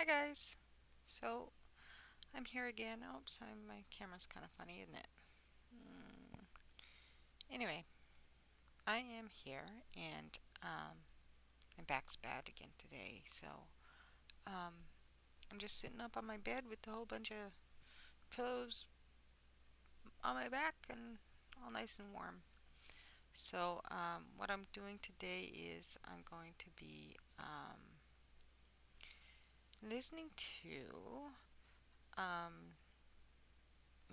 Hi guys. So I'm here again. Oops, my camera's kind of funny, isn't it? Mm. Anyway, I am here and my back's bad again today. So um, I'm just sitting up on my bed with a whole bunch of pillows on my back and all nice and warm. So what I'm doing today is I'm going to be listening to um,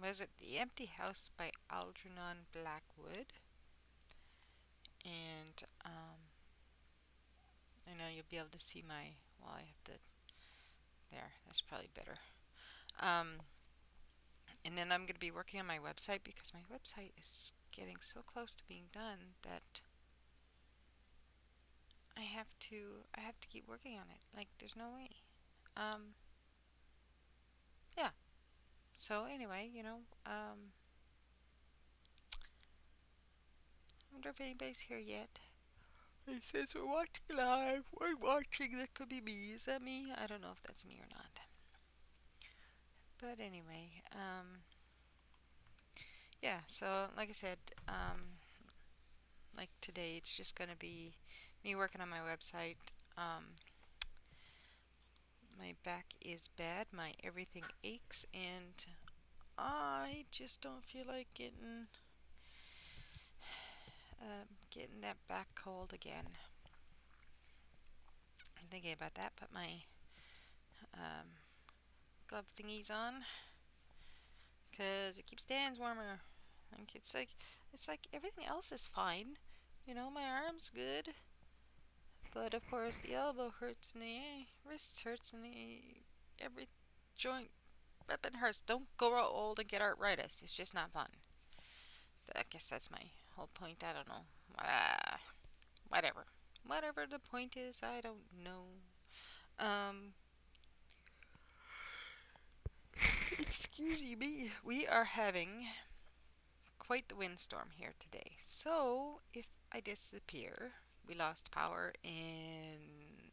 was it The Empty House by Algernon Blackwood? And I know you'll be able to see my, well, I have to, there, that's probably better. Um, and then I'm going to be working on my website because my website is getting so close to being done that I have to keep working on it. Like, there's no way. Um, yeah. So anyway, I wonder if anybody's here yet. It says we're watching live. We're watching. That could be me. Is that me? I don't know if that's me or not. But anyway, yeah. So like I said, like today, it's just gonna be me working on my website. Um, my back is bad. My everything aches, and I just don't feel like getting that back cold again. I'm thinking about that. Put my um, glove thingies on, 'cause it keeps the hands warmer. Like it's like everything else is fine. My arm's good, but of course the elbow hurts and the wrist hurts and the every joint weapon hurts. Don't grow old and get arthritis. It's just not fun. I guess that's my whole point. I don't know. Whatever. Whatever the point is, I don't know. Um, excuse me. We are having quite the windstorm here today. So if I disappear, we lost power and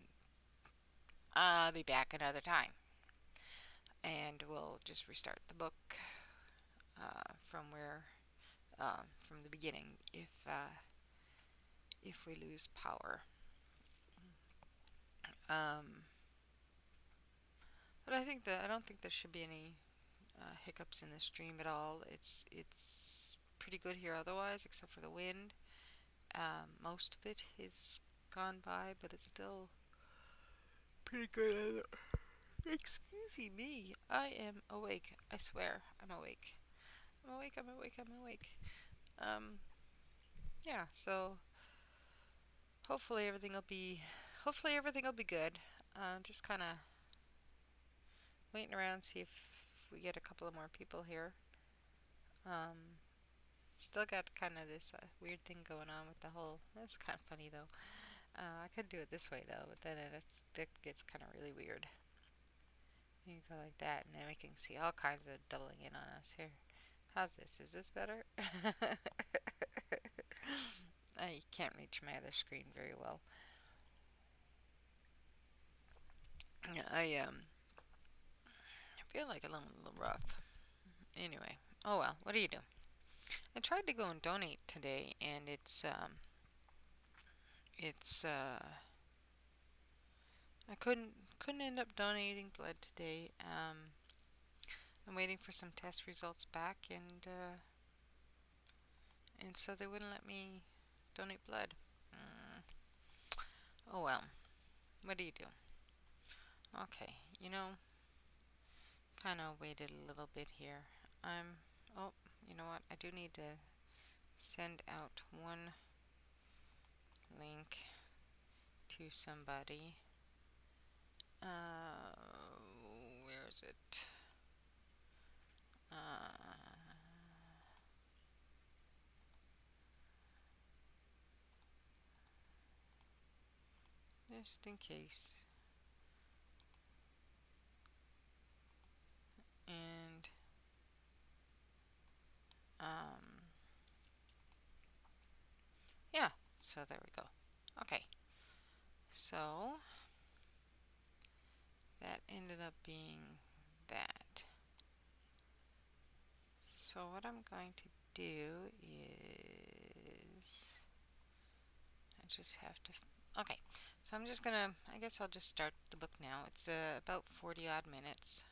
I'll be back another time. And we'll just restart the book from the beginning if we lose power. Um, but I don't think there should be any hiccups in the stream at all. It's pretty good here otherwise, except for the wind. Most of it is gone by, but it's still pretty good. Excuse me, I am awake. I swear, I'm awake. I'm awake. I'm awake. I'm awake. Um, yeah. So hopefully everything will be hopefully everything will be good. Just kind of waiting around, see if we get a couple of more people here. Um, Still got kind of this weird thing going on with the whole. That's kind of funny though. I could do it this way though, but then it gets kind of really weird. You go like that, and then we can see all kinds of doubling in on us here. How's this? Is this better? I can't reach my other screen very well. I feel like a little rough. Anyway, oh well. What do you do? I tried to go and donate today, and it's I couldn't end up donating blood today. I'm waiting for some test results back, and so they wouldn't let me donate blood. Mm, oh well. What do you do? Okay, kind of waited a little bit here. I'm. Oh, you know what? I do need to send out one link to somebody. Where is it? Just in case. And um, yeah. So there we go. Okay. So that ended up being that. So what I'm going to do is I just have to, okay, so I'm just gonna, I guess I'll just start the book now. It's about 40 odd minutes,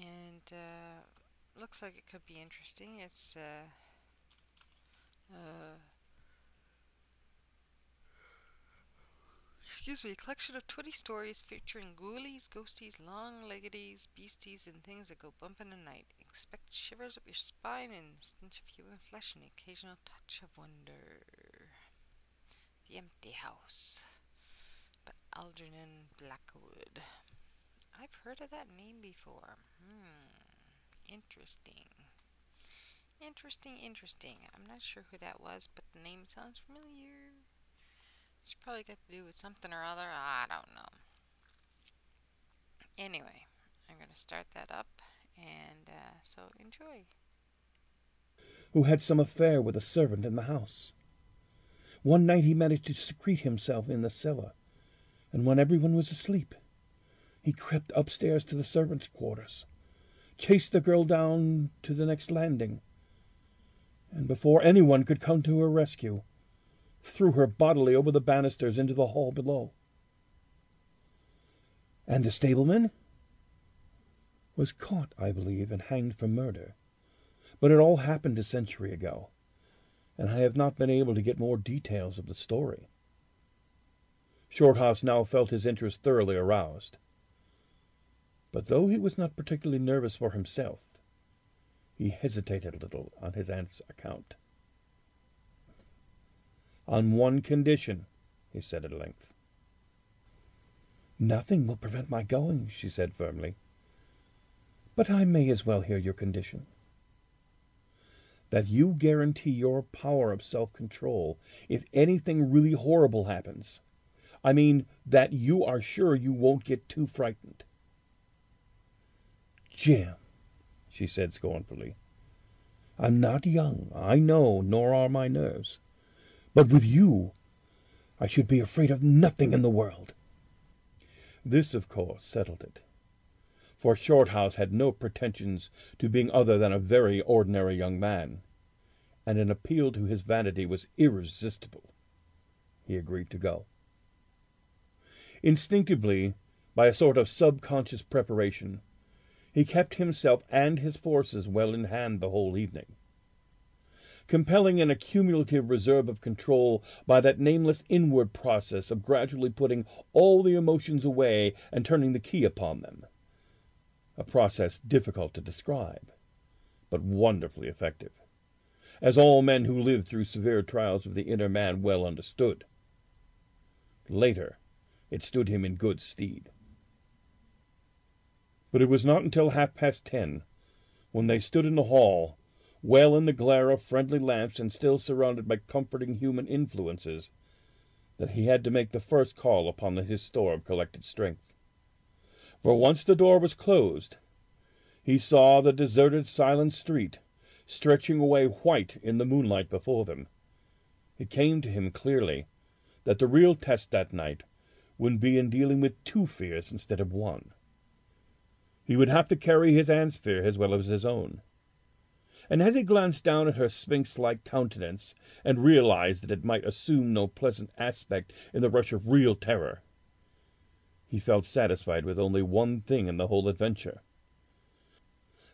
and looks like it could be interesting. It's excuse me, a collection of 20 stories featuring ghoulies, ghosties, long-leggedes, beasties, and things that go bump in the night. Expect shivers up your spine and stench of human flesh and the occasional touch of wonder. The Empty House by Algernon Blackwood. I've heard of that name before. Interesting. Interesting. I'm not sure who that was, but the name sounds familiar. It's probably got to do with something or other. I don't know. Anyway, I'm going to start that up, and so enjoy. Who had some affair with a servant in the house. One night he managed to secrete himself in the cellar, and when everyone was asleep, he crept upstairs to the servants' quarters, chased the girl down to the next landing, and before anyone could come to her rescue, threw her bodily over the banisters into the hall below. And the stableman was caught, I believe, and hanged for murder. But it all happened a century ago, and I have not been able to get more details of the story. Shorthouse now felt his interest thoroughly aroused. But though he was not particularly nervous for himself, he hesitated a little on his aunt's account. "On one condition," he said at length. "Nothing will prevent my going," she said firmly. "But I may as well hear your condition." "That you guarantee your power of self-control if anything really horrible happens. I mean, that you are sure you won't get too frightened." "Jim," she said scornfully, "I'm not young, I know, nor are my nerves. But with you, I should be afraid of nothing in the world." This, of course, settled it, for Shorthouse had no pretensions to being other than a very ordinary young man, and an appeal to his vanity was irresistible. He agreed to go. Instinctively, by a sort of subconscious preparation, he kept himself and his forces well in hand the whole evening, compelling an accumulative reserve of control by that nameless inward process of gradually putting all the emotions away and turning the key upon them, a process difficult to describe, but wonderfully effective, as all men who lived through severe trials of the inner man well understood. Later, it stood him in good stead. But it was not until 10:30, when they stood in the hall, well in the glare of friendly lamps and still surrounded by comforting human influences, that he had to make the first call upon his store of collected strength. For once the door was closed, he saw the deserted, silent street stretching away white in the moonlight before them. It came to him clearly that the real test that night would be in dealing with two fears instead of one. He would have to carry his aunt's fear as well as his own. And as he glanced down at her sphinx-like countenance and realized that it might assume no pleasant aspect in the rush of real terror, he felt satisfied with only one thing in the whole adventure: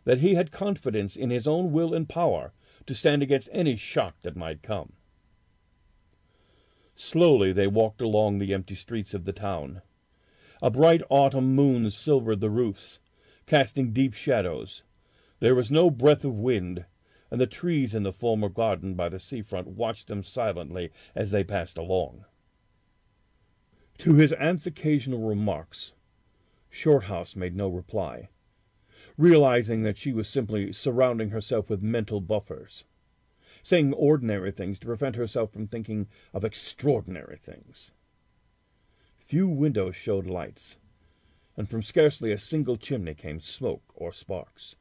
that he had confidence in his own will and power to stand against any shock that might come. Slowly they walked along the empty streets of the town. A bright autumn moon silvered the roofs, casting deep shadows. There was no breath of wind, and the trees in the former garden by the seafront watched them silently as they passed along. To his aunt's occasional remarks, Shorthouse made no reply, realizing that she was simply surrounding herself with mental buffers, saying ordinary things to prevent herself from thinking of extraordinary things. Few windows showed lights, and from scarcely a single chimney came smoke or sparks.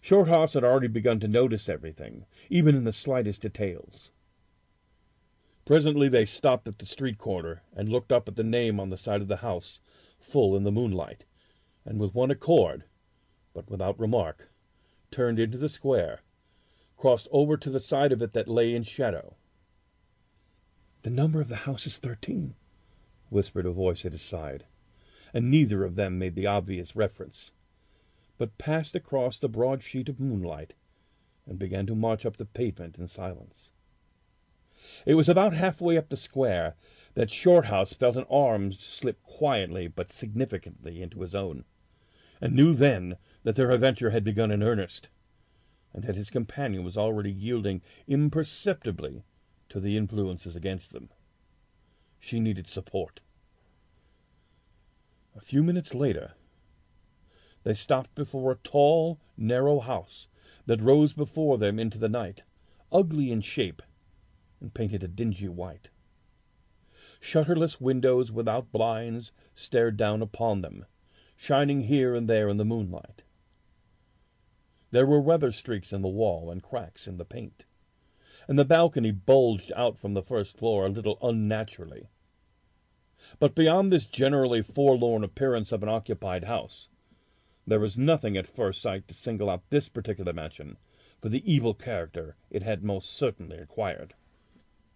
Shorthouse had already begun to notice everything, even in the slightest details. Presently they stopped at the street corner and looked up at the name on the side of the house, full in the moonlight, and with one accord, but without remark, turned into the square, crossed over to the side of it that lay in shadow. "The number of the house is 13, whispered a voice at his side, and neither of them made the obvious reference, but passed across the broad sheet of moonlight and began to march up the pavement in silence. It was about halfway up the square that Shorthouse felt an arm slip quietly but significantly into his own, and knew then that their adventure had begun in earnest, and that his companion was already yielding imperceptibly to the influences against them. She needed support. A few minutes later, they stopped before a tall, narrow house that rose before them into the night, ugly in shape, and painted a dingy white. Shutterless windows without blinds stared down upon them, shining here and there in the moonlight. There were weather streaks in the wall and cracks in the paint, and the balcony bulged out from the first floor a little unnaturally. But beyond this generally forlorn appearance of an occupied house, there was nothing at first sight to single out this particular mansion for the evil character it had most certainly acquired.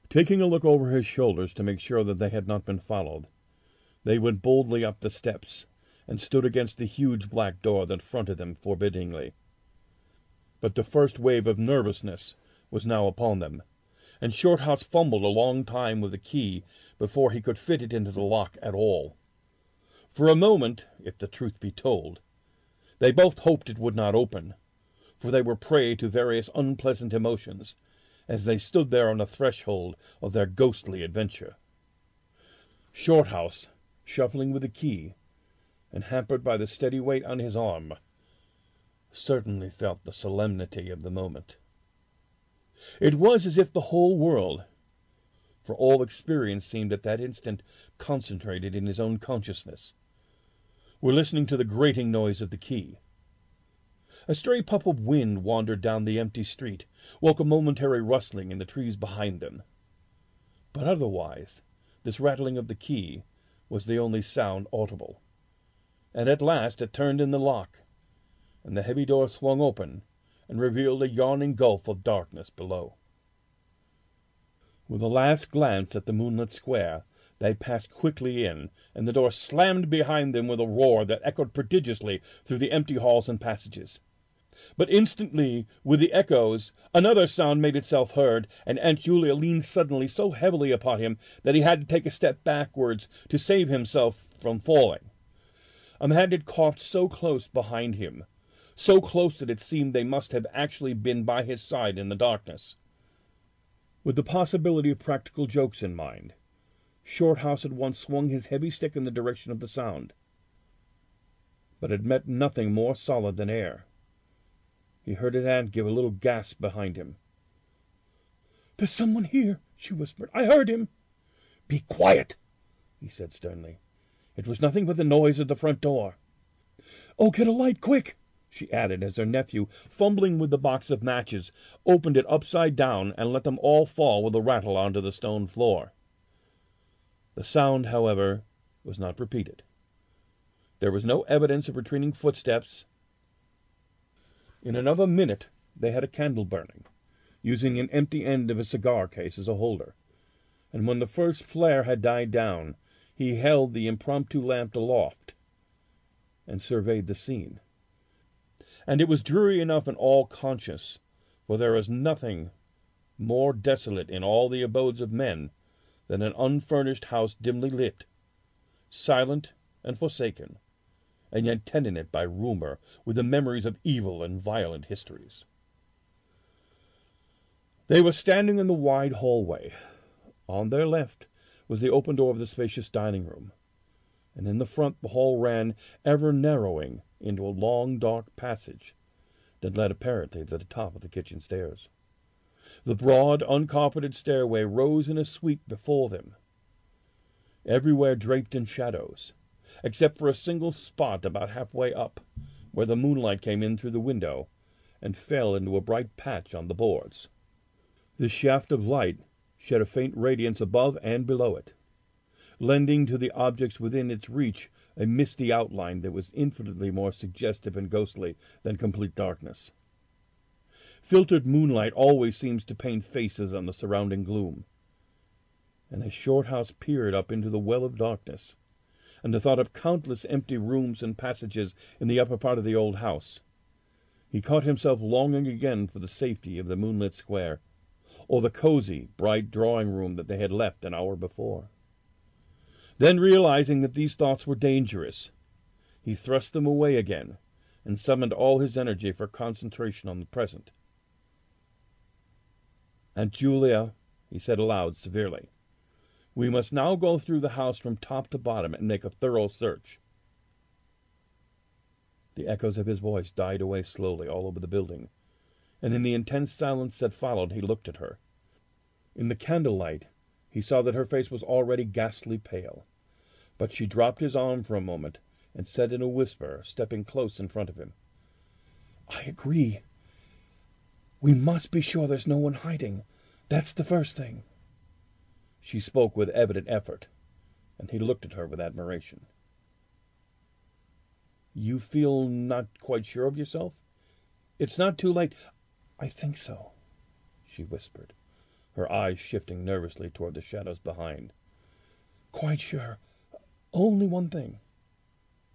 Taking a look over his shoulders to make sure that they had not been followed, they went boldly up the steps and stood against the huge black door that fronted them forbiddingly. But the first wave of nervousness was now upon them, and Shorthouse fumbled a long time with the key before he could fit it into the lock at all. For a moment, if the truth be told, they both hoped it would not open, for they were prey to various unpleasant emotions as they stood there on the threshold of their ghostly adventure. Shorthouse, shuffling with the key, and hampered by the steady weight on his arm, certainly felt the solemnity of the moment. It was as if the whole world, for all experience seemed at that instant concentrated in his own consciousness, were listening to the grating noise of the key. A stray puff of wind wandered down the empty street, woke a momentary rustling in the trees behind them. But otherwise, this rattling of the key was the only sound audible. And at last it turned in the lock, and the heavy door swung open and revealed a yawning gulf of darkness below. With a last glance at the moonlit square, they passed quickly in, and the door slammed behind them with a roar that echoed prodigiously through the empty halls and passages. But instantly, with the echoes, another sound made itself heard, and Aunt Julia leaned suddenly so heavily upon him that he had to take a step backwards to save himself from falling. A man had coughed so close behind him, so close that it seemed they must have actually been by his side in the darkness. With the possibility of practical jokes in mind, Shorthouse at once swung his heavy stick in the direction of the sound. But it met nothing more solid than air. He heard his aunt give a little gasp behind him. "There's someone here," she whispered. "I heard him." "Be quiet," he said sternly. "It was nothing but the noise of the front door." "Oh, get a light, quick," she added, as her nephew, fumbling with the box of matches, opened it upside down and let them all fall with a rattle onto the stone floor. The sound, however, was not repeated. There was no evidence of retreating footsteps. In another minute they had a candle burning, using an empty end of a cigar case as a holder, and when the first flare had died down, he held the impromptu lamp aloft and surveyed the scene. And it was dreary enough in all conscience, for there is nothing more desolate in all the abodes of men than an unfurnished house dimly lit, silent and forsaken, and yet tenanted by rumor with the memories of evil and violent histories. They were standing in the wide hallway. On their left was the open door of the spacious dining room, and in the front the hall ran, ever narrowing, into a long dark passage that led apparently to the top of the kitchen stairs. The broad, uncarpeted stairway rose in a sweep before them, everywhere draped in shadows, except for a single spot about halfway up, where the moonlight came in through the window and fell into a bright patch on the boards. This shaft of light shed a faint radiance above and below it, lending to the objects within its reach a misty outline that was infinitely more suggestive and ghostly than complete darkness. Filtered moonlight always seems to paint faces on the surrounding gloom, and as Shorthouse peered up into the well of darkness, and the thought of countless empty rooms and passages in the upper part of the old house, he caught himself longing again for the safety of the moonlit square, or the cozy, bright drawing-room that they had left an hour before. Then, realizing that these thoughts were dangerous, he thrust them away again and summoned all his energy for concentration on the present. "Aunt Julia," he said aloud severely, "we must now go through the house from top to bottom and make a thorough search." The echoes of his voice died away slowly all over the building, and in the intense silence that followed he looked at her. In the candlelight he saw that her face was already ghastly pale, but she dropped his arm for a moment and said in a whisper, stepping close in front of him, "I agree. We must be sure there's no one hiding. That's the first thing." She spoke with evident effort, and he looked at her with admiration. "You feel not quite sure of yourself? It's not too late." "I think so," she whispered, her eyes shifting nervously toward the shadows behind. "Quite sure. Only one thing."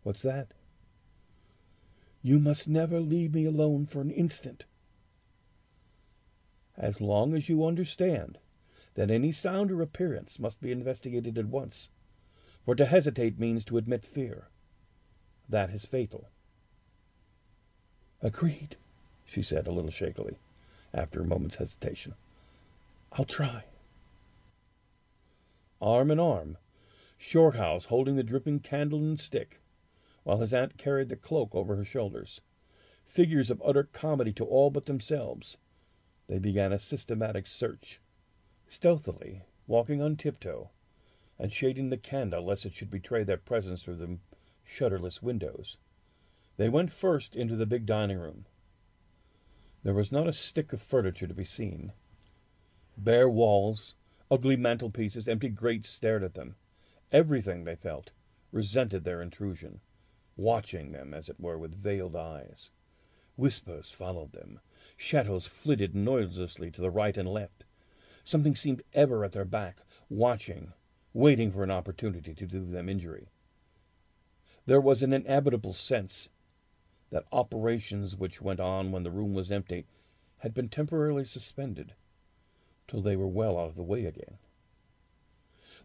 "What's that?" "You must never leave me alone for an instant." "As long as you understand that any sound or appearance must be investigated at once, for to hesitate means to admit fear. That is fatal." "Agreed," she said a little shakily, after a moment's hesitation. "I'll try." Arm in arm, Shorthouse holding the dripping candle and stick, while his aunt carried the cloak over her shoulders, figures of utter comedy to all but themselves, they began a systematic search, stealthily, walking on tiptoe, and shading the candle lest it should betray their presence through the shutterless windows. They went first into the big dining room. There was not a stick of furniture to be seen. Bare walls, ugly mantelpieces, empty grates stared at them. Everything, they felt, resented their intrusion, watching them, as it were, with veiled eyes. Whispers followed them. Shadows flitted noiselessly to the right and left. Something seemed ever at their back, watching, waiting for an opportunity to do them injury. There was an inevitable sense that operations which went on when the room was empty had been temporarily suspended till they were well out of the way again.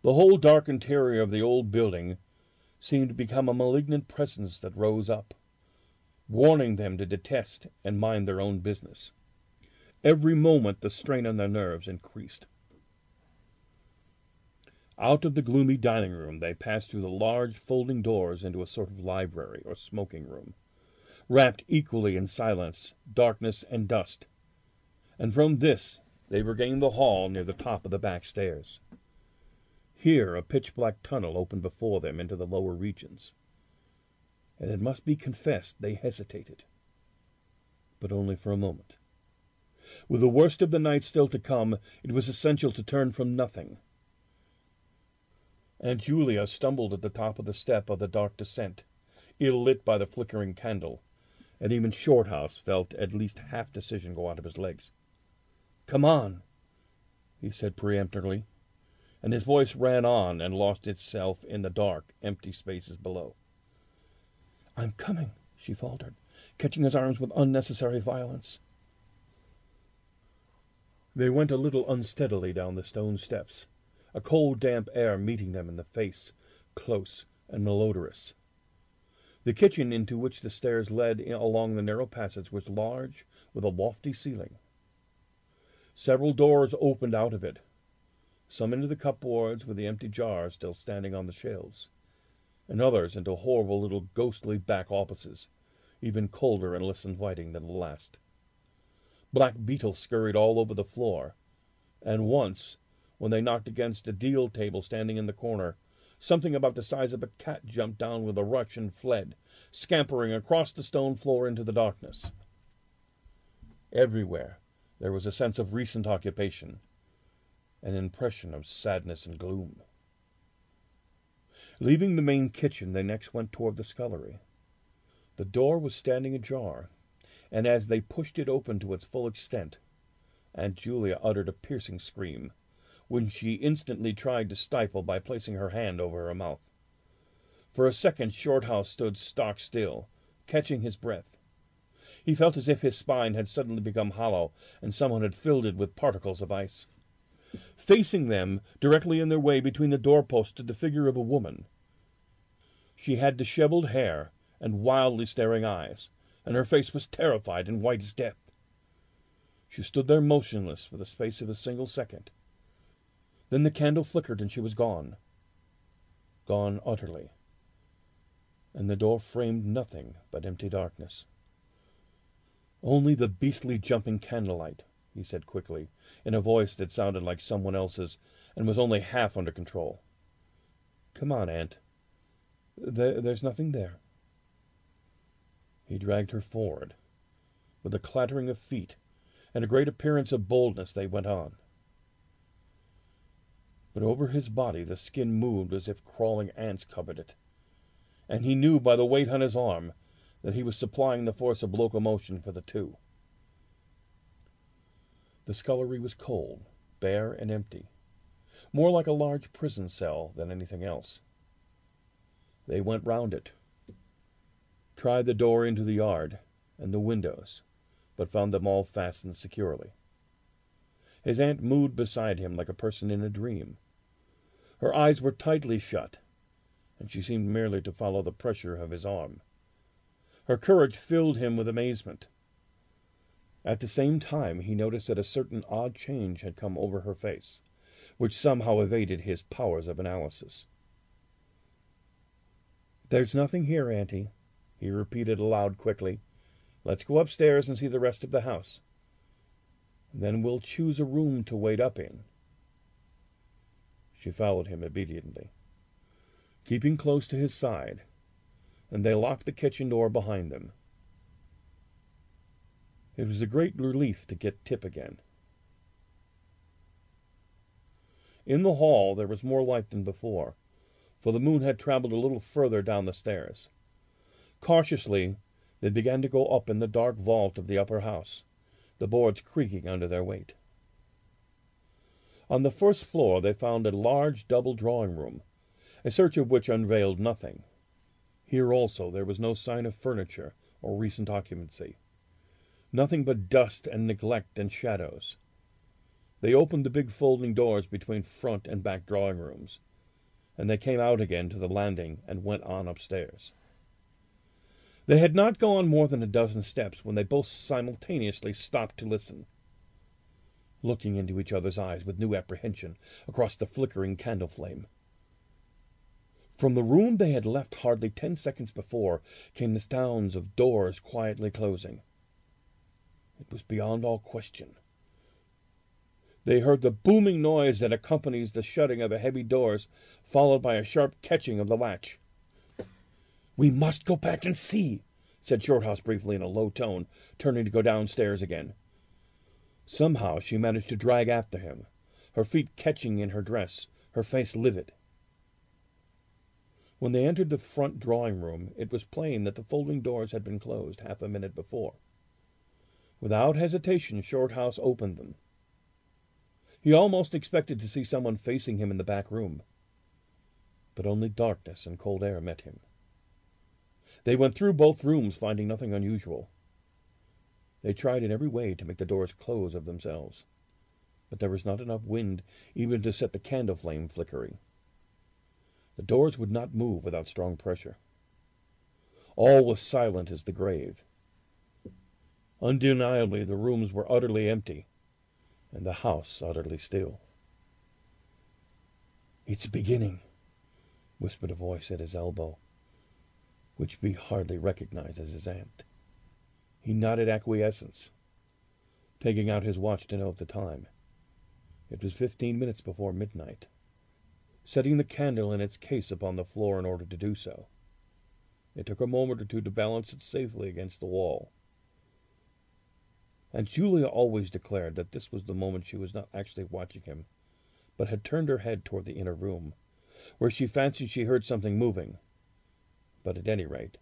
The whole dark interior of the old building seemed to become a malignant presence that rose up, warning them to detest and mind their own business. Every moment the strain on their nerves increased. Out of the gloomy dining room they passed through the large folding doors into a sort of library or smoking room, wrapped equally in silence, darkness, and dust, and from this they regained the hall near the top of the back stairs. Here a pitch-black tunnel opened before them into the lower regions, and it must be confessed they hesitated, but only for a moment. With the worst of the night still to come, it was essential to turn from nothing. Aunt Julia stumbled at the top of the step of the dark descent, ill-lit by the flickering candle, and even Shorthouse felt at least half decision go out of his legs. "Come on," he said peremptorily, and his voice ran on and lost itself in the dark, empty spaces below. "I'm coming," she faltered, catching his arms with unnecessary violence. They went a little unsteadily down the stone steps, a cold, damp air meeting them in the face, close and malodorous. The kitchen into which the stairs led along the narrow passage was large, with a lofty ceiling. Several doors opened out of it, some into the cupboards with the empty jars still standing on the shelves, and others into horrible little ghostly back offices, even colder and less inviting than the last. Black beetles scurried all over the floor, and once, when they knocked against a deal table standing in the corner, something about the size of a cat jumped down with a rush and fled, scampering across the stone floor into the darkness. Everywhere there was a sense of recent occupation, an impression of sadness and gloom. Leaving the main kitchen, they next went toward the scullery. The door was standing ajar, and as they pushed it open to its full extent, Aunt Julia uttered a piercing scream, which she instantly tried to stifle by placing her hand over her mouth. For a second Shorthouse stood stock still, catching his breath. He felt as if his spine had suddenly become hollow, and someone had filled it with particles of ice. Facing them, directly in their way between the doorposts, stood the figure of a woman. She had disheveled hair and wildly staring eyes, and her face was terrified and white as death. She stood there motionless for the space of a single second. Then the candle flickered and she was gone. Gone utterly. And the door framed nothing but empty darkness. "Only the beastly jumping candlelight," he said quickly, in a voice that sounded like someone else's and was only half under control. "Come on, Aunt. There's nothing there." He dragged her forward. With a clattering of feet and a great appearance of boldness, they went on. But over his body the skin moved as if crawling ants covered it, and he knew by the weight on his arm that he was supplying the force of locomotion for the two. The scullery was cold, bare, and empty, more like a large prison cell than anything else. They went round it, tried the door into the yard and the windows, but found them all fastened securely. His aunt moved beside him like a person in a dream. Her eyes were tightly shut, and she seemed merely to follow the pressure of his arm. Her courage filled him with amazement. At the same time he noticed that a certain odd change had come over her face, which somehow evaded his powers of analysis. "There's nothing here, Auntie," he repeated aloud quickly. "Let's go upstairs and see the rest of the house. Then we'll choose a room to wait up in." She followed him obediently, keeping close to his side, and they locked the kitchen door behind them. It was a great relief to get Tip again. In the hall there was more light than before, for the moon had traveled a little further down the stairs. Cautiously they began to go up in the dark vault of the upper house, the boards creaking under their weight. On the first floor they found a large double drawing-room, a search of which unveiled nothing. Here also there was no sign of furniture or recent occupancy. Nothing but dust and neglect and shadows. They opened the big folding doors between front and back drawing-rooms, and they came out again to the landing and went on upstairs. They had not gone more than a dozen steps when they both simultaneously stopped to listen, looking into each other's eyes with new apprehension across the flickering candle flame. From the room they had left hardly 10 seconds before came the sounds of doors quietly closing. It was beyond all question. They heard the booming noise that accompanies the shutting of the heavy doors, followed by a sharp catching of the latch. "We must go back and see," said Shorthouse briefly in a low tone, turning to go downstairs again. Somehow she managed to drag after him, her feet catching in her dress, her face livid. When they entered the front drawing-room, it was plain that the folding doors had been closed half a minute before. Without hesitation, Shorthouse opened them. He almost expected to see someone facing him in the back room, but only darkness and cold air met him. They went through both rooms, finding nothing unusual. They tried in every way to make the doors close of themselves, but there was not enough wind even to set the candle flame flickering. The doors would not move without strong pressure. All was silent as the grave. Undeniably the rooms were utterly empty, and the house utterly still. "It's beginning," whispered a voice at his elbow, which he hardly recognized as his aunt. He nodded acquiescence, taking out his watch to note the time. It was 15 minutes before midnight. Setting the candle in its case upon the floor in order to do so, it took a moment or two to balance it safely against the wall. And Julia always declared that this was the moment she was not actually watching him, but had turned her head toward the inner room, where she fancied she heard something moving. But at any rate,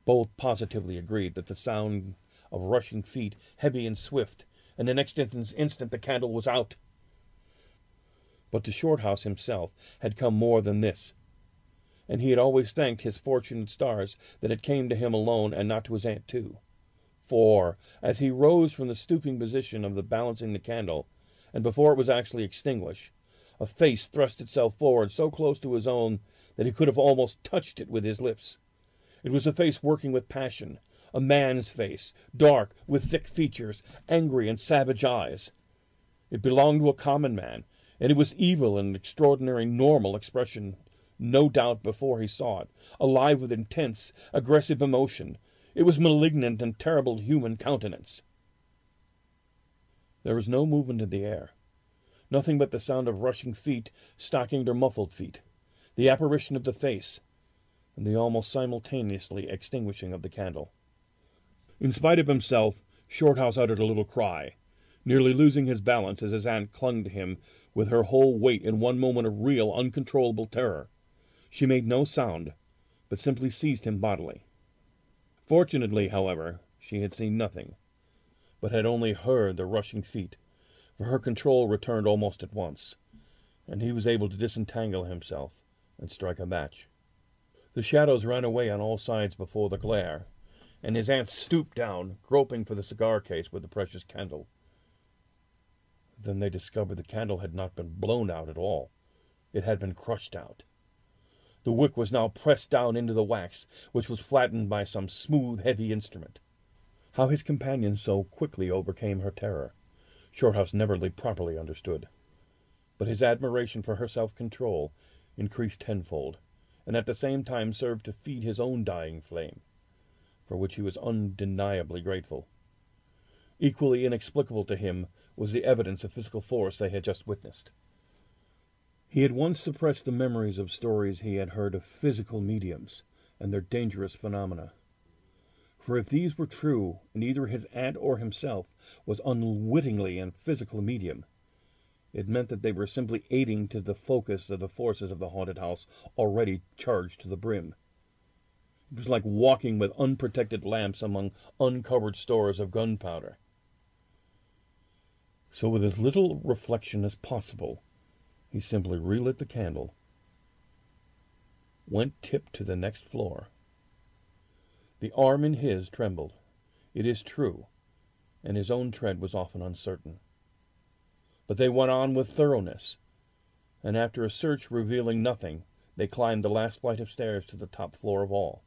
both positively agreed that the sound of rushing feet, heavy and swift, and the next instant the candle was out. But to Shorthouse himself had come more than this, and he had always thanked his fortunate stars that it came to him alone and not to his aunt too. For, as he rose from the stooping position of the balancing the candle, and before it was actually extinguished, a face thrust itself forward so close to his own that he could have almost touched it with his lips. It was a face working with passion, a man's face, dark, with thick features, angry and savage eyes. It belonged to a common man, and it was evil in an extraordinary normal expression, no doubt before he saw it, alive with intense, aggressive emotion. It was malignant and terrible human countenance. There was no movement in the air, nothing but the sound of rushing feet, stockinged or muffled feet, the apparition of the face, and the almost simultaneously extinguishing of the candle. In spite of himself, Shorthouse uttered a little cry, nearly losing his balance as his aunt clung to him with her whole weight in one moment of real, uncontrollable terror. She made no sound, but simply seized him bodily. Fortunately, however, she had seen nothing, but had only heard the rushing feet, for her control returned almost at once, and he was able to disentangle himself and strike a match. The shadows ran away on all sides before the glare, and his aunt stooped down, groping for the cigar case with the precious candle. Then they discovered the candle had not been blown out at all. It had been crushed out. The wick was now pressed down into the wax, which was flattened by some smooth, heavy instrument. How his companion so quickly overcame her terror, Shorthouse never properly understood. But his admiration for her self-control increased tenfold, and at the same time served to feed his own dying flame, for which he was undeniably grateful. Equally inexplicable to him was the evidence of physical force they had just witnessed. He had once suppressed the memories of stories he had heard of physical mediums and their dangerous phenomena. For if these were true, and either his aunt or himself was unwittingly a physical medium, it meant that they were simply aiding to the focus of the forces of the haunted house already charged to the brim. It was like walking with unprotected lamps among uncovered stores of gunpowder. So with as little reflection as possible, he simply relit the candle, went tip to the next floor. The arm in his trembled, it is true, and his own tread was often uncertain. But they went on with thoroughness, and after a search revealing nothing, they climbed the last flight of stairs to the top floor of all.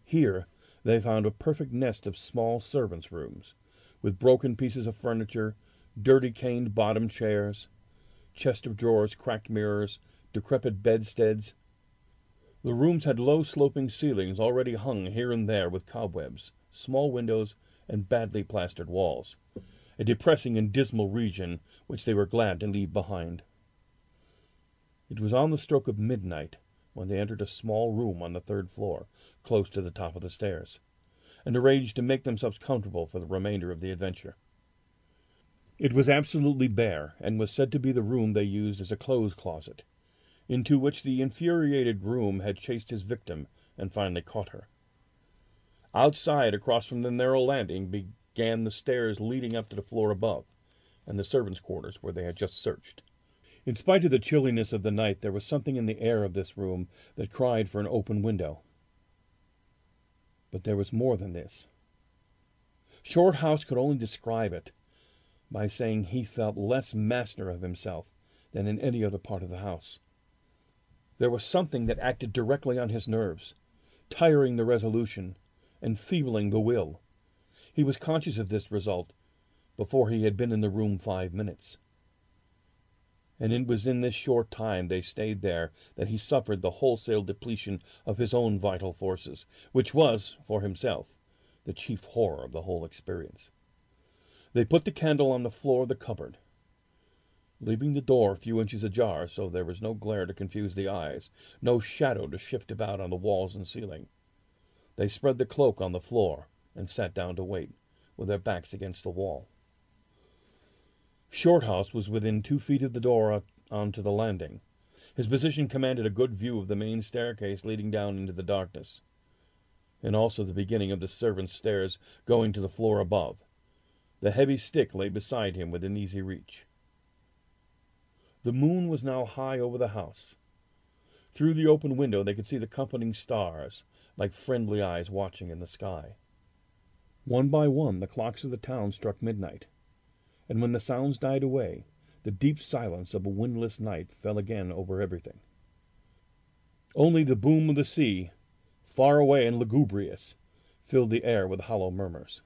Here they found a perfect nest of small servants' rooms, with broken pieces of furniture, dirty caned-bottomed chairs, chest of drawers, cracked mirrors, decrepit bedsteads. The rooms had low sloping ceilings already hung here and there with cobwebs, small windows, and badly plastered walls, a depressing and dismal region which they were glad to leave behind. It was on the stroke of midnight when they entered a small room on the third floor, close to the top of the stairs, and arranged to make themselves comfortable for the remainder of the adventure. It was absolutely bare, and was said to be the room they used as a clothes closet, into which the infuriated groom had chased his victim and finally caught her. Outside, across from the narrow landing, began the stairs leading up to the floor above, and the servants' quarters where they had just searched. In spite of the chilliness of the night, there was something in the air of this room that cried for an open window. But there was more than this. Shorthouse could only describe it by saying he felt less master of himself than in any other part of the house. There was something that acted directly on his nerves, tiring the resolution, enfeebling the will. He was conscious of this result before he had been in the room 5 minutes. And it was in this short time they stayed there that he suffered the wholesale depletion of his own vital forces, which was, for himself, the chief horror of the whole experience. They put the candle on the floor of the cupboard, leaving the door a few inches ajar so there was no glare to confuse the eyes, no shadow to shift about on the walls and ceiling. They spread the cloak on the floor and sat down to wait, with their backs against the wall. Shorthouse was within 2 feet of the door onto the landing. His position commanded a good view of the main staircase leading down into the darkness, and also the beginning of the servants' stairs going to the floor above. The heavy stick lay beside him within easy reach. The moon was now high over the house. Through the open window they could see the companying stars, like friendly eyes watching in the sky. One by one the clocks of the town struck midnight, and when the sounds died away, the deep silence of a windless night fell again over everything. Only the boom of the sea, far away and lugubrious, filled the air with hollow murmurs.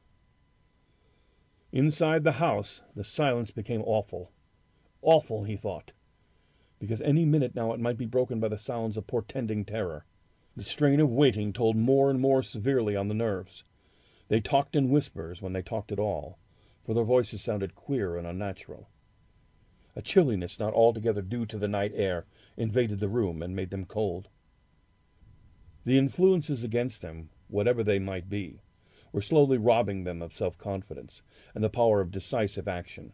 Inside the house the silence became awful. Awful, he thought, because any minute now it might be broken by the sounds of portending terror. The strain of waiting told more and more severely on the nerves. They talked in whispers when they talked at all, for their voices sounded queer and unnatural. A chilliness not altogether due to the night air invaded the room and made them cold. The influences against them, whatever they might be, were slowly robbing them of self-confidence and the power of decisive action.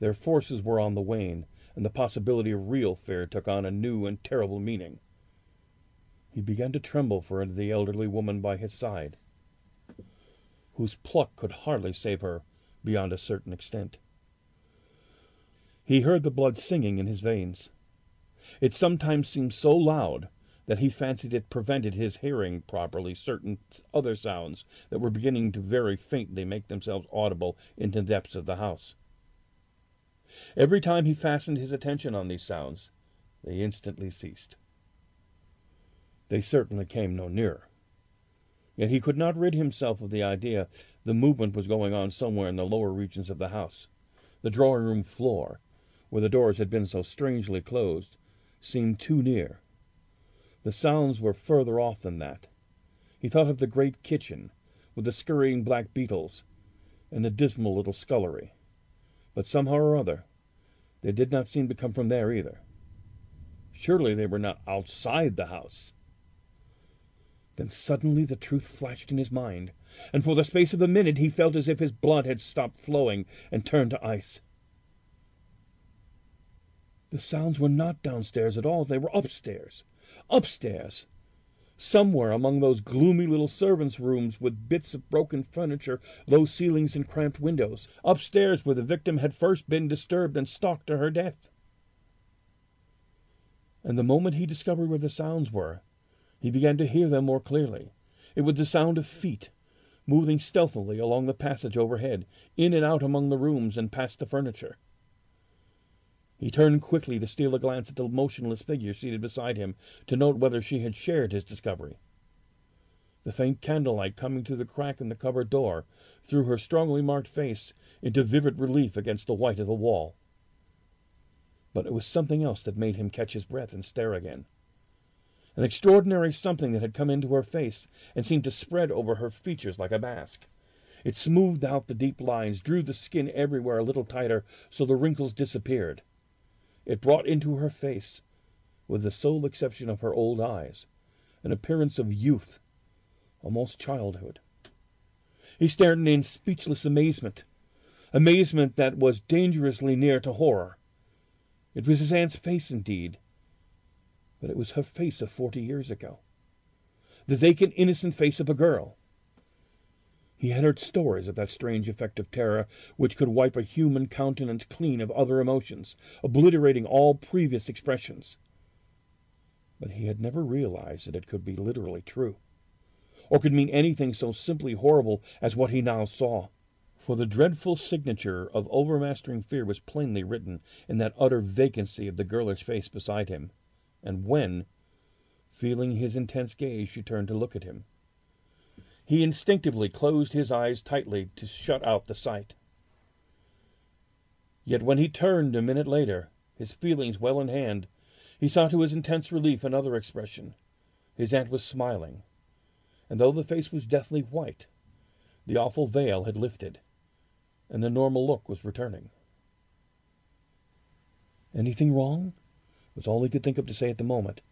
Their forces were on the wane, and the possibility of real fear took on a new and terrible meaning. He began to tremble for the elderly woman by his side, whose pluck could hardly save her beyond a certain extent. He heard the blood singing in his veins. It sometimes seemed so loud that he fancied it prevented his hearing properly certain other sounds that were beginning to very faintly make themselves audible in the depths of the house. Every time he fastened his attention on these sounds, they instantly ceased. They certainly came no nearer. Yet he could not rid himself of the idea the movement was going on somewhere in the lower regions of the house. The drawing-room floor, where the doors had been so strangely closed, seemed too near. The sounds were further off than that. He thought of the great kitchen, with the scurrying black beetles, and the dismal little scullery. But somehow or other, they did not seem to come from there either. Surely they were not outside the house. Then suddenly the truth flashed in his mind, and for the space of a minute he felt as if his blood had stopped flowing and turned to ice. The sounds were not downstairs at all. They were upstairs. Upstairs. Somewhere among those gloomy little servants' rooms with bits of broken furniture, low ceilings, and cramped windows. Upstairs where the victim had first been disturbed and stalked to her death. And the moment he discovered where the sounds were, he began to hear them more clearly. It was the sound of feet, moving stealthily along the passage overhead, in and out among the rooms and past the furniture. He turned quickly to steal a glance at the motionless figure seated beside him, to note whether she had shared his discovery. The faint candlelight coming through the crack in the cupboard door threw her strongly marked face into vivid relief against the white of the wall. But it was something else that made him catch his breath and stare again. An extraordinary something that had come into her face and seemed to spread over her features like a mask. It smoothed out the deep lines, drew the skin everywhere a little tighter so the wrinkles disappeared. It brought into her face, with the sole exception of her old eyes, an appearance of youth, almost childhood. He stared in speechless amazement that was dangerously near to horror. It was his aunt's face indeed, but it was her face of 40 years ago, the vacant, innocent face of a girl. He had heard stories of that strange effect of terror which could wipe a human countenance clean of other emotions, obliterating all previous expressions. But he had never realized that it could be literally true, or could mean anything so simply horrible as what he now saw. For the dreadful signature of overmastering fear was plainly written in that utter vacancy of the girlish face beside him, and when, feeling his intense gaze, she turned to look at him, he instinctively closed his eyes tightly to shut out the sight. Yet when he turned a minute later, his feelings well in hand, he saw to his intense relief another expression. His aunt was smiling, and though the face was deathly white, the awful veil had lifted, and the normal look was returning. "Anything wrong?" was all he could think of to say at the moment,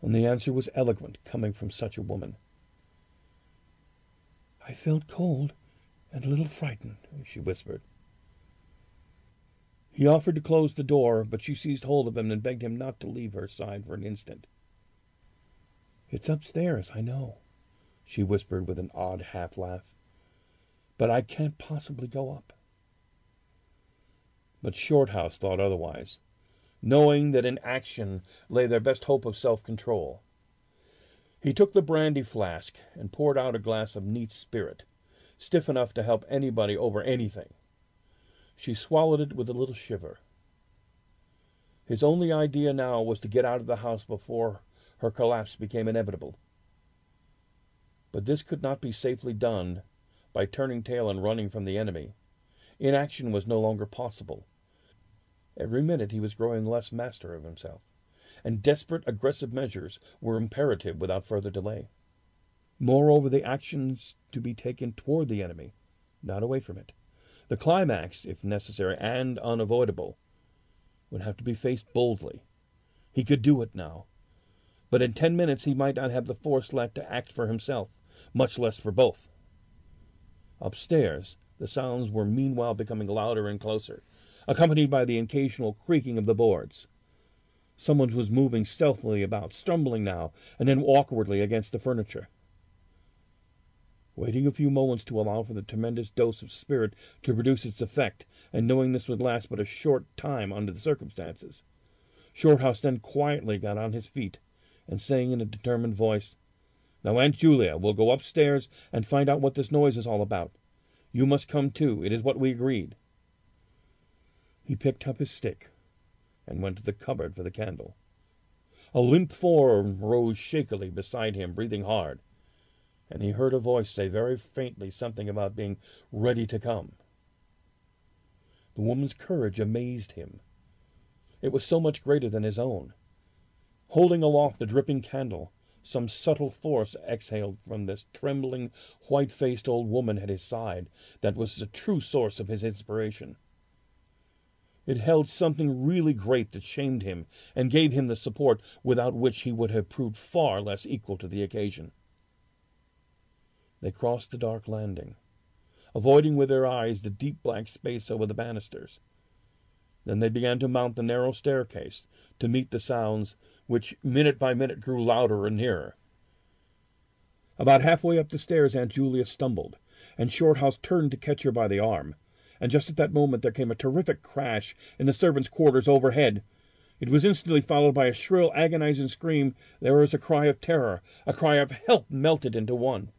and the answer was eloquent, coming from such a woman. "I felt cold and a little frightened," she whispered. He offered to close the door, but she seized hold of him and begged him not to leave her side for an instant. "It's upstairs, I know," she whispered with an odd half-laugh. "But I can't possibly go up." But Shorthouse thought otherwise, knowing that in action lay their best hope of self-control. He took the brandy flask and poured out a glass of neat spirit, stiff enough to help anybody over anything. She swallowed it with a little shiver. His only idea now was to get out of the house before her collapse became inevitable. But this could not be safely done by turning tail and running from the enemy. Inaction was no longer possible. Every minute he was growing less master of himself, and desperate, aggressive measures were imperative without further delay. Moreover, the actions to be taken toward the enemy, not away from it. The climax, if necessary and unavoidable, would have to be faced boldly. He could do it now. But in 10 minutes he might not have the force left to act for himself, much less for both. Upstairs, the sounds were meanwhile becoming louder and closer, accompanied by the occasional creaking of the boards. Someone was moving stealthily about, stumbling now and then awkwardly against the furniture. Waiting a few moments to allow for the tremendous dose of spirit to produce its effect, and knowing this would last but a short time under the circumstances, Shorthouse then quietly got on his feet, and saying in a determined voice, "Now, Aunt Julia, we'll go upstairs and find out what this noise is all about. You must come too. It is what we agreed." He picked up his stick and went to the cupboard for the candle. A limp form rose shakily beside him, breathing hard, and he heard a voice say very faintly something about being ready to come. The woman's courage amazed him. It was so much greater than his own. Holding aloft the dripping candle, some subtle force exhaled from this trembling, white-faced old woman at his side that was the true source of his inspiration. It held something really great that shamed him and gave him the support without which he would have proved far less equal to the occasion. They crossed the dark landing, avoiding with their eyes the deep black space over the banisters. Then they began to mount the narrow staircase to meet the sounds which minute by minute grew louder and nearer. About halfway up the stairs Aunt Julia stumbled, and Shorthouse turned to catch her by the arm, and just at that moment there came a terrific crash in the servants' quarters overhead. It was instantly followed by a shrill, agonizing scream. There was a cry of terror, a cry of help melted into one.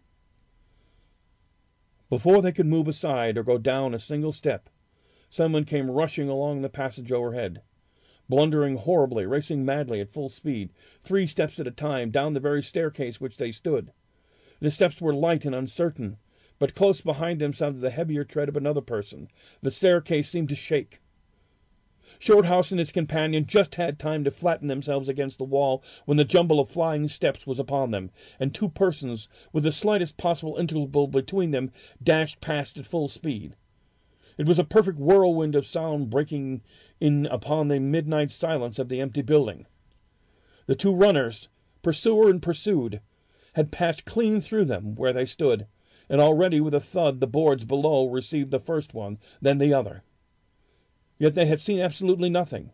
Before they could move aside or go down a single step, someone came rushing along the passage overhead, blundering horribly, racing madly at full speed, 3 steps at a time, down the very staircase which they stood. The steps were light and uncertain, but close behind them sounded the heavier tread of another person. The staircase seemed to shake. Shorthouse and his companion just had time to flatten themselves against the wall when the jumble of flying steps was upon them, and 2 persons, with the slightest possible interval between them, dashed past at full speed. It was a perfect whirlwind of sound breaking in upon the midnight silence of the empty building. The 2 runners, pursuer and pursued, had passed clean through them where they stood, and already with a thud the boards below received the first one, then the other. Yet they had seen absolutely nothing.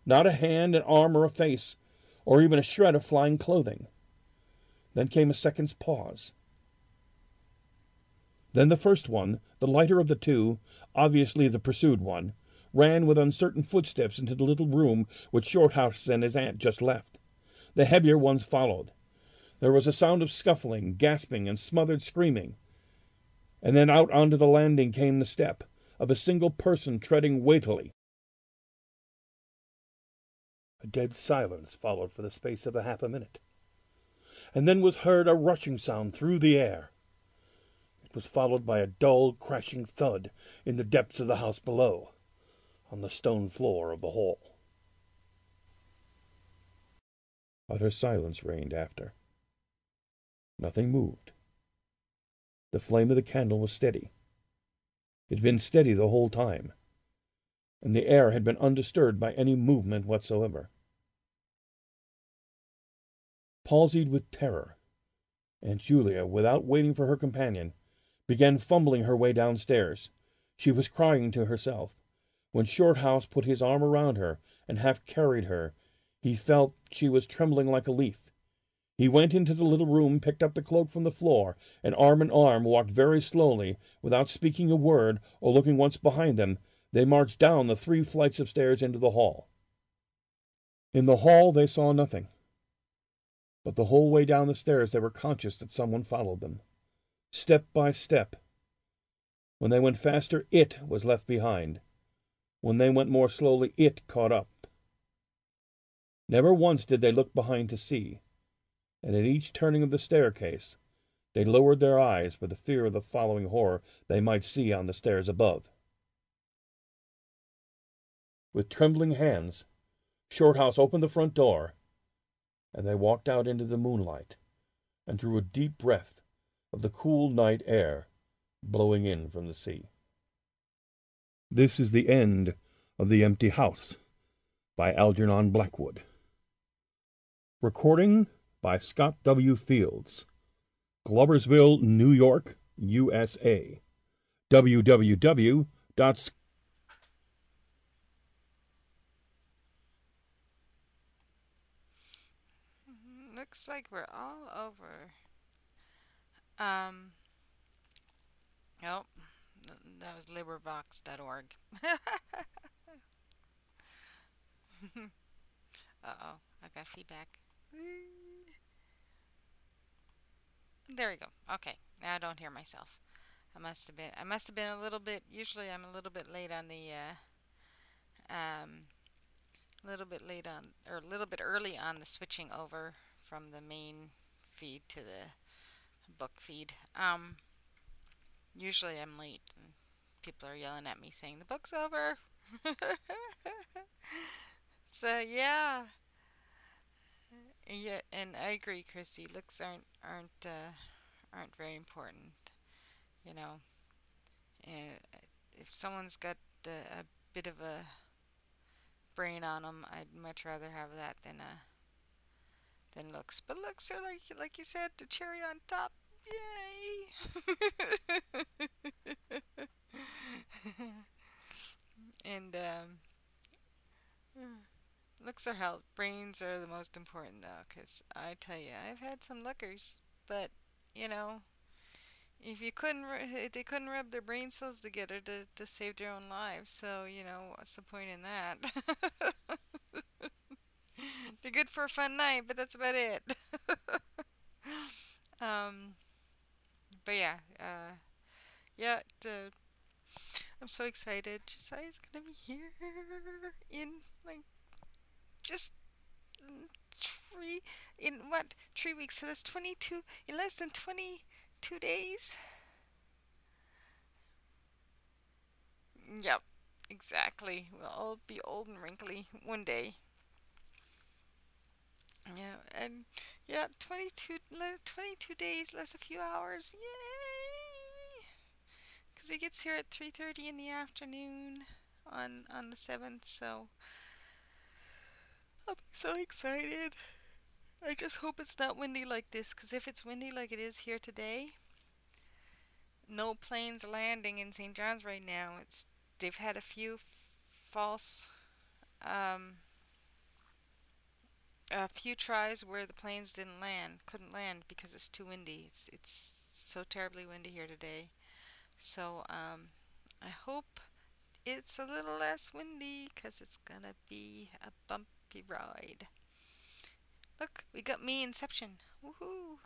Not a hand, an arm, or a face, or even a shred of flying clothing. Then came a second's pause. Then the first one, the lighter of the 2, obviously the pursued one, ran with uncertain footsteps into the little room which Shorthouse and his aunt just left. The heavier ones followed. There was a sound of scuffling, gasping, and smothered screaming. And then out onto the landing came the step of a single person treading weightily. A dead silence followed for the space of half a minute, and then was heard a rushing sound through the air. It was followed by a dull, crashing thud in the depths of the house below, on the stone floor of the hall. Utter silence reigned after. Nothing moved. The flame of the candle was steady. It had been steady the whole time, and the air had been undisturbed by any movement whatsoever. Palsied with terror, Aunt Julia, without waiting for her companion, began fumbling her way downstairs. She was crying to herself, When Shorthouse put his arm around her and half carried her, he felt she was trembling like a leaf. He went into the little room, picked up the cloak from the floor, and arm in arm walked very slowly, without speaking a word or looking once behind them. They marched down the 3 flights of stairs into the hall. In the hall they saw nothing, but the whole way down the stairs they were conscious that someone followed them, step by step. When they went faster, it was left behind. When they went more slowly, it caught up. Never once did they look behind to see, and at each turning of the staircase they lowered their eyes for the fear of the following horror they might see on the stairs above. With trembling hands, Shorthouse opened the front door, and they walked out into the moonlight and drew a deep breath of the cool night air blowing in from the sea. This is the end of The Empty House by Algernon Blackwood. Recording by Scott W. Fields, Gloversville, New York, USA. www. Looks like we're all over. Um, oh, that was LibriVox.org. Uh-oh, I got feedback. There we go. Okay, now I don't hear myself. I must have been a little bit, usually I'm a little bit late on the, or a little bit early on the switching over from the main feed to the book feed. Usually I'm late and people are yelling at me saying the book's over. So yeah, and I agree, Chrissy. Looks aren't very important, you know. And if someone's got a bit of a brain on them, I'd much rather have that than looks. But looks are like you said, the cherry on top. Yay! And looks are help. Brains are the most important though, 'cause I tell you, I've had some lookers, but you know, if you they couldn't rub their brain cells together to save their own lives. So you know, what's the point in that? They're good for a fun night, but that's about it. um, but yeah, yeah. I'm so excited. Josiah's gonna be here in like just three in what 3 weeks. So that's 22 in less than 22 days. Yep, exactly. We'll all be old and wrinkly one day. Yeah, and yeah, 22 days, less a few hours. Yay! Because he gets here at 3:30 in the afternoon on the 7th, so I'll be so excited. I just hope it's not windy like this, because if it's windy like it is here today, no planes landing in St. John's right now. They've had a few false um, a few tries where the planes couldn't land because it's too windy. It's so terribly windy here today. So I hope it's a little less windy because it's gonna be a bumpy ride. Look, we got me Inception. Woohoo!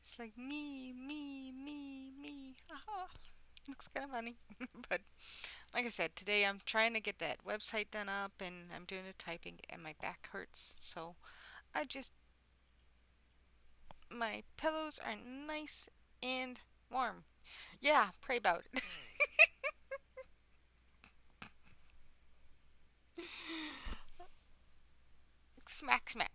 It's like me, me, me, me. Aha! Looks kind of funny. But like I said, today I'm trying to get that website done up and I'm doing the typing and my back hurts. So I just, my pillows are nice and warm. Yeah, pray about it. Smack, smack.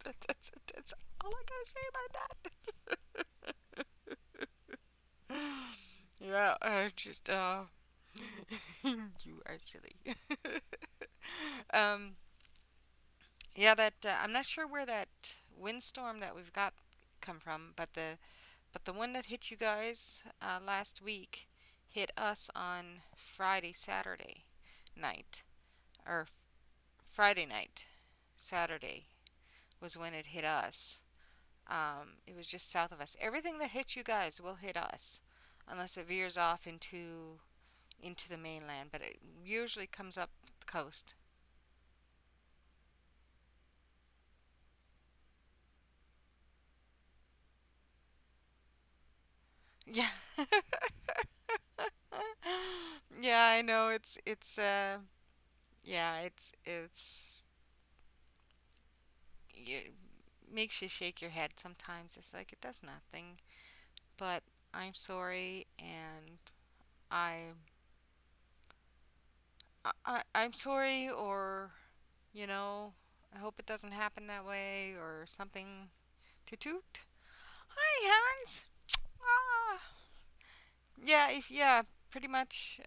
That's all I gotta say about that. Yeah, just, you are silly. um, yeah, I'm not sure where that windstorm that we've got come from, but the one that hit you guys last week hit us on Friday, Saturday night, or Friday night, Saturday was when it hit us. It was just south of us. Everything that hits you guys will hit us, unless it veers off into the mainland. But it usually comes up the coast. Yeah, yeah, I know. Yeah, it's it makes you shake your head sometimes. It's like it does nothing. But I'm sorry, and I I'm sorry, or you know, I hope it doesn't happen that way, or something. Toot toot. Hi, Hans. Ah, yeah, if yeah, pretty much.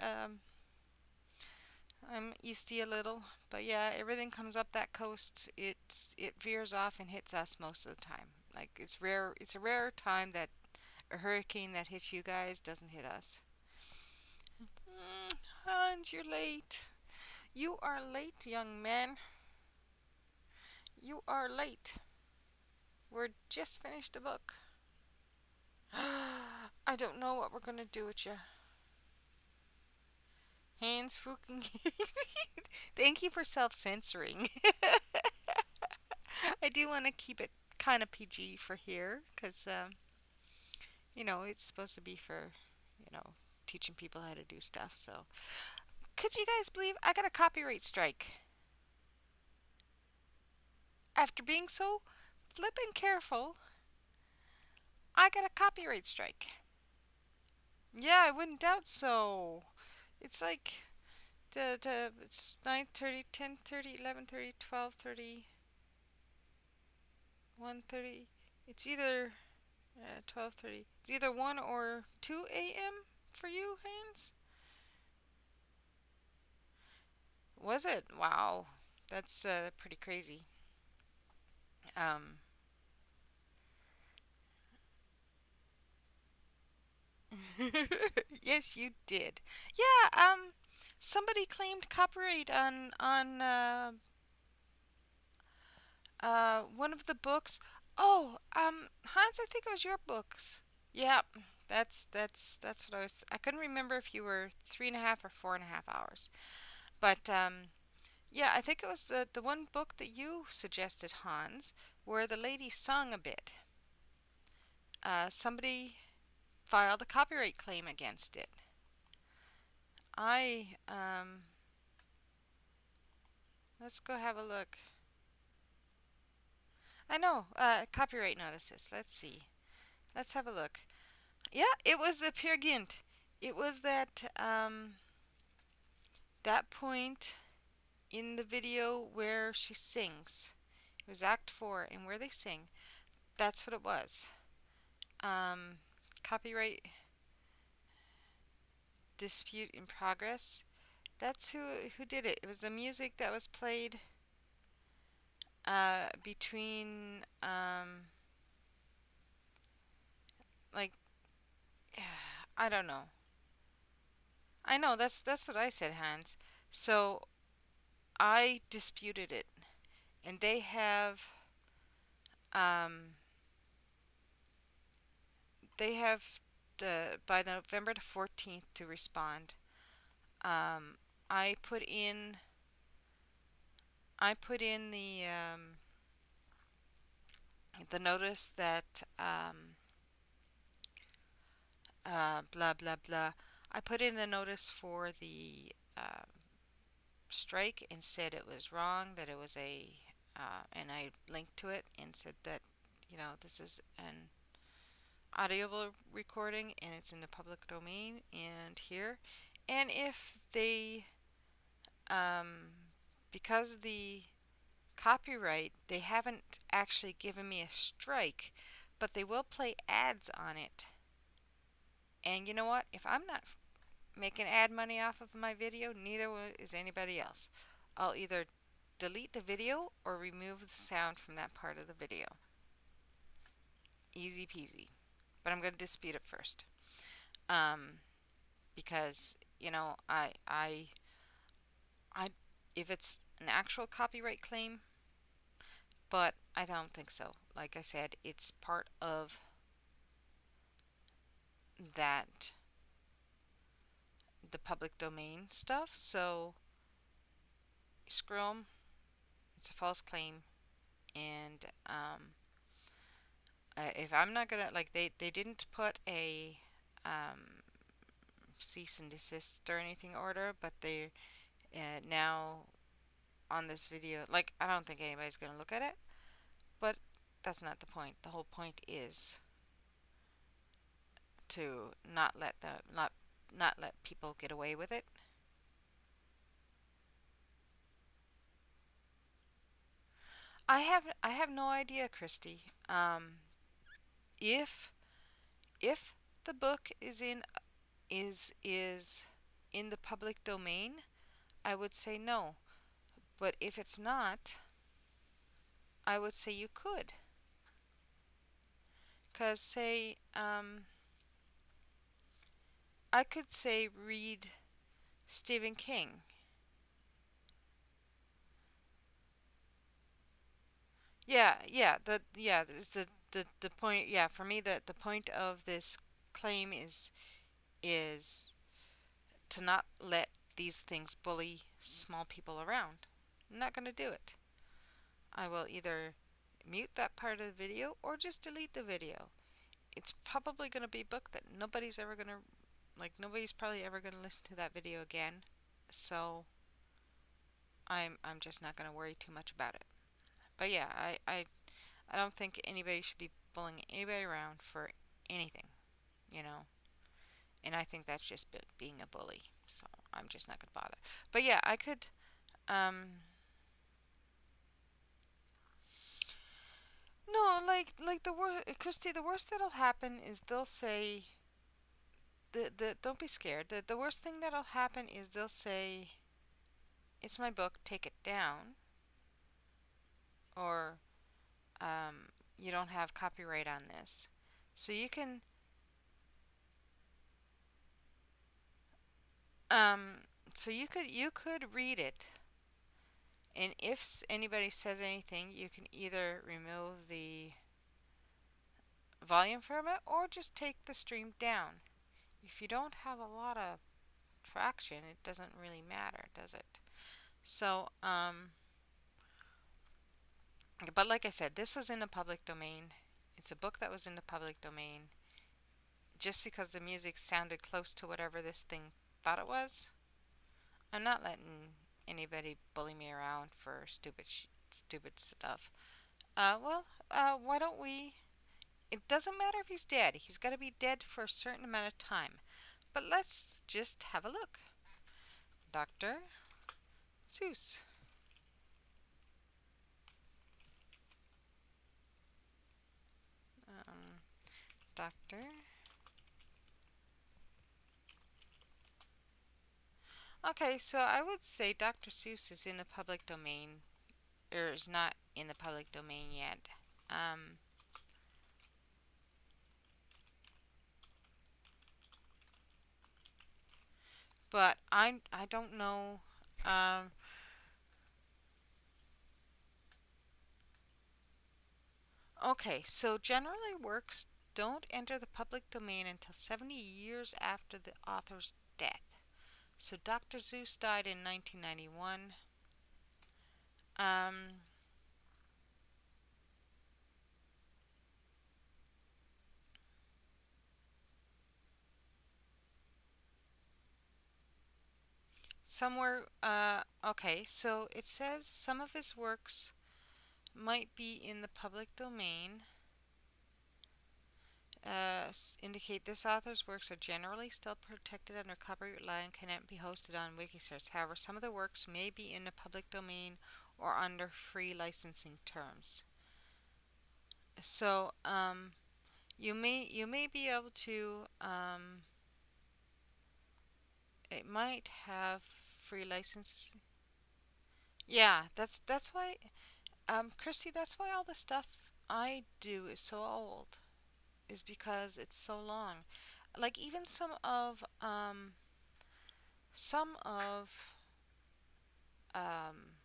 I'm easty a little, but yeah, everything comes up that coast. It veers off and hits us most of the time. Like it's rare. It's a rare time that a hurricane that hits you guys doesn't hit us. Hans, you're late. You are late, young man. You are late. We're just finished a book. I don't know what we're gonna do with you. Hans fucking. Thank you for self-censoring. I do want to keep it kind of PG for here, because it's supposed to be for, you know, teaching people how to do stuff. So, could you guys believe I got a copyright strike after being so flippin' careful? I got a copyright strike. Yeah, I wouldn't doubt so. It's like it's 9:30, 10:30, 11:30, 12:30, 1:30. It's either 12:30. It's either 1 or 2 a.m. for you, Hans? Was it? Wow. That's pretty crazy. Um, yes, you did. Yeah, somebody claimed copyright on one of the books. Oh, Hans, I think it was your books. Yeah, that's what I couldn't remember if you were 3.5 or 4.5 hours. But yeah, I think it was the one book that you suggested, Hans, where the lady sung a bit. Somebody filed a copyright claim against it. I let's go have a look. I know, copyright notices. Let's see. Let's have a look. Yeah, it was a Peer Gynt. It was that point in the video where she sings. It was Act 4, and where they sing. That's what it was. Um, Copyright dispute in progress. That's who did it. It was the music that was played between like I don't know. I know that's what I said, Hans. So I disputed it, and um they have by November the 14th to respond. Um, I put in I put in the notice that blah blah blah. I put in the notice for the strike and said it was wrong, that it was and I linked to it and said that, this is an audio recording and it's in the public domain and here. And if they, um, because the copyright, they haven't actually given me a strike, but they will play ads on it. And you know what? If I'm not making ad money off of my video, neither is anybody else. I'll either delete the video or remove the sound from that part of the video. Easy peasy. But I'm going to dispute it first. Um, because I if it's an actual copyright claim, but I don't think so. Like I said, it's part of that the public domain stuff. So screw 'em. It's a false claim, and if I'm not gonna like they didn't put a um, cease and desist or anything order, but they now on this video, like I don't think anybody's gonna look at it, but that's not the point. The whole point is to not let people get away with it. I have no idea, Christy. If if the book is in the public domain, I would say no. But if it's not, I would say you could. Cause say I could say read Stephen King. The point. Yeah, for me the point of this claim is to not let these things bully small people around. I'm not gonna do it. I will either mute that part of the video or just delete the video. It's probably gonna be a book that nobody's probably ever gonna listen to that video again. So I'm just not gonna worry too much about it. But yeah, I don't think anybody should be bullying anybody around for anything, you know. And I think that's just being a bully. So I'm just not gonna bother. But yeah, I could. Um, no, like the worst, Christy. The worst that'll happen is they'll say the don't be scared. The worst thing that'll happen is they'll say it's my book, take it down, or you don't have copyright on this. So you can um, so you could read it, and if anybody says anything, you can either remove the volume from it or just take the stream down. If you don't have a lot of traction, it doesn't really matter, does it? So, but like I said, this was in the public domain. It's a book that was in the public domain. Just because the music sounded close to whatever this thing thought it was, I'm not letting anybody bully me around for stupid stuff. Why don't we? It doesn't matter if he's dead. He's got to be dead for a certain amount of time. But let's just have a look. Dr. Seuss. Um, Doctor. Okay, so I would say Dr. Seuss is in the public domain, or is not in the public domain yet. Um, but I don't know. Um, okay, so generally works don't enter the public domain until 70 years after the author's death. So Dr. Seuss died in 1991. Um, okay, so it says some of his works might be in the public domain. Indicate this author's works are generally still protected under copyright law and cannot be hosted on Wikisource. However, some of the works may be in the public domain or under free licensing terms. So, you may be able to it might have free license. Yeah, that's why Christy, that's why all the stuff I do is so old, is because it's so long. Like even some of some of um,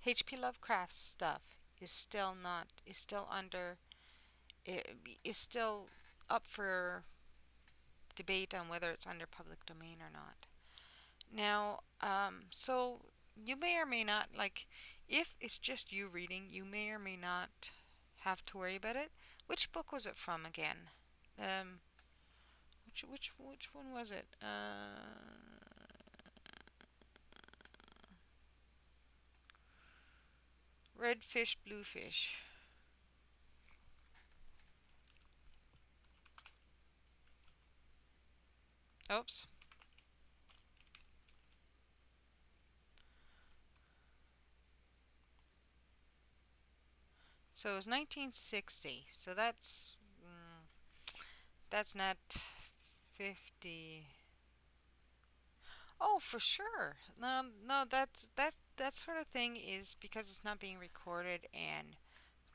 H.P. Lovecraft's stuff is still under is still up for debate on whether it's under public domain or not. Now, so you may or may not like if it's just you reading, you may or may not have to worry about it. Which book was it from again? Um, which one was it? Red fish, blue fish. Oops. So it was 1960. So that's not 50. Oh, for sure. No, no, that sort of thing is because it's not being recorded and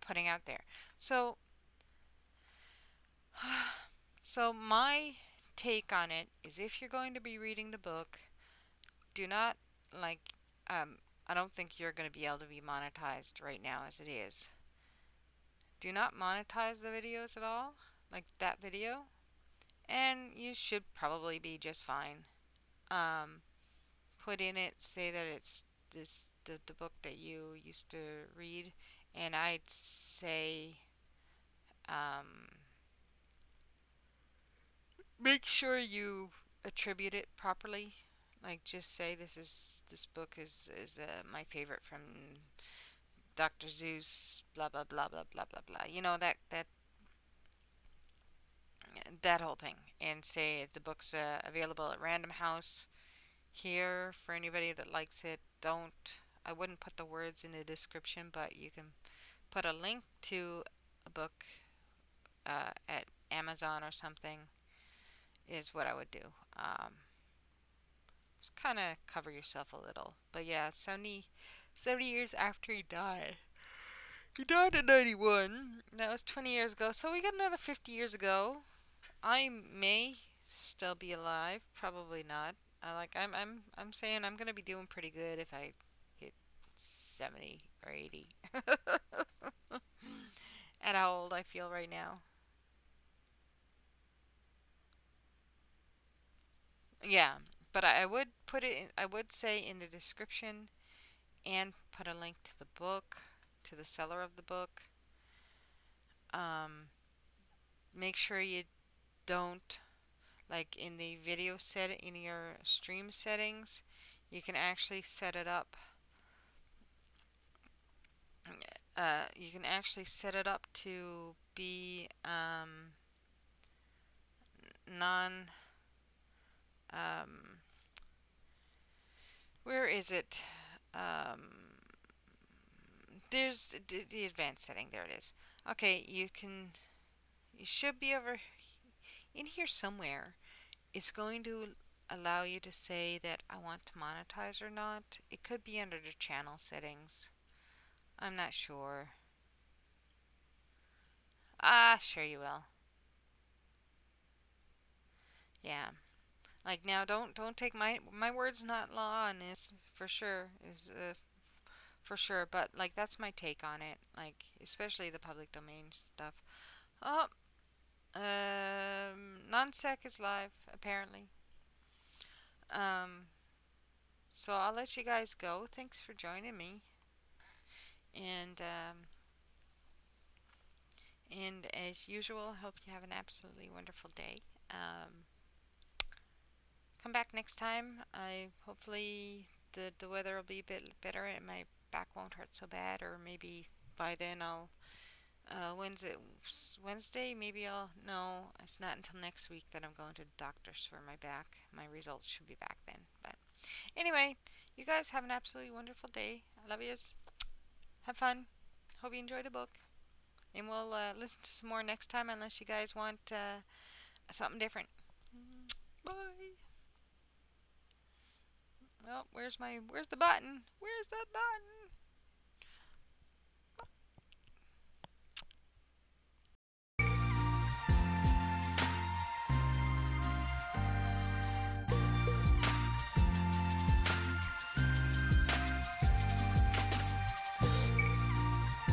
putting out there. So, so my take on it is if you're going to be reading the book, do not like I don't think you're going to be able to be monetized right now as it is. Do not monetize the videos at all, like that video, and you should probably be just fine. Um, Put in it, say that it's the book that you used to read, and I'd say um, make sure you attribute it properly. Like just say this book is my favorite from Dr. Seuss, blah blah blah blah blah blah blah. You know that whole thing, and say the book's available at Random House here for anybody that likes it. Don't I wouldn't put the words in the description, but you can put a link to a book at Amazon or something is what I would do. Just kind of cover yourself a little. But yeah, 70 years after he died. He died at 91. That was 20 years ago. So we got another 50 years ago. I may still be alive. Probably not. I'm saying I'm gonna be doing pretty good if I hit 70 or 80. At how old I feel right now. Yeah, but I would put it in, I would say in the description and put a link to the book, to the seller of the book. Um, Make sure you don't like in the video set in your stream settings, you can actually set it up. You can actually set it up to be non. Um, where is it? Um, there's the advanced setting. There it is. Okay, you can. You should be over in here somewhere. It's going to allow you to say that I want to monetize or not. It could be under the channel settings. I'm not sure. Ah, sure you will. Yeah. Like now, don't take my words not law on this for sure is for sure. But like that's my take on it. Like especially the public domain stuff. Oh, non-sec is live apparently. Um, so I'll let you guys go. Thanks for joining me. And and as usual, I hope you have an absolutely wonderful day. Come back next time. I hopefully the weather will be a bit better and my back won't hurt so bad, or maybe by then I'll Wednesday maybe I'll no, it's not until next week that I'm going to the doctor's for my back. My results should be back then. But anyway, you guys have an absolutely wonderful day. I love yous. Have fun. Hope you enjoyed the book. And we'll listen to some more next time unless you guys want something different. Bye. Oh, where's the button? Where's the button?